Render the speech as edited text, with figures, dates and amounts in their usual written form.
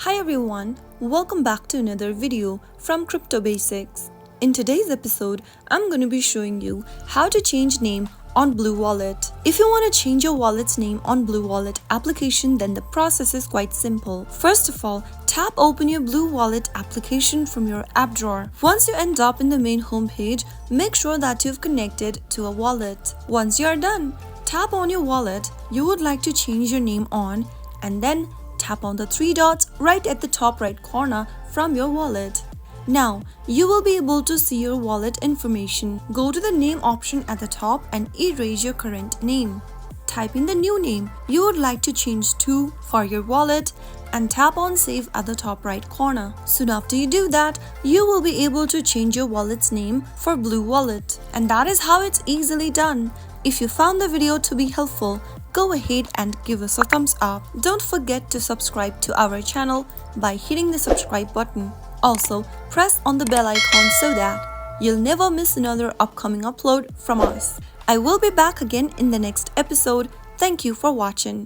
Hi everyone, welcome back to another video from Crypto Basics. In today's episode, I'm going to be showing you how to change name on BlueWallet. If you want to change your wallet's name on BlueWallet application, then the process is quite simple. First of all, tap open your BlueWallet application from your app drawer. Once you end up in the main homepage, make sure that you've connected to a wallet. Once you are done, tap on your wallet you would like to change your name on, and then tap on the three dots right at the top right corner from your wallet. Now, you will be able to see your wallet information. Go to the name option at the top and erase your current name. Type in the new name you would like to change to for your wallet and tap on save at the top right corner. Soon after you do that, you will be able to change your wallet's name for BlueWallet. And that is how it's easily done. If you found the video to be helpful, go ahead and give us a thumbs up. Don't forget to subscribe to our channel by hitting the subscribe button. Also, press on the bell icon so that you'll never miss another upcoming upload from us. I will be back again in the next episode. Thank you for watching.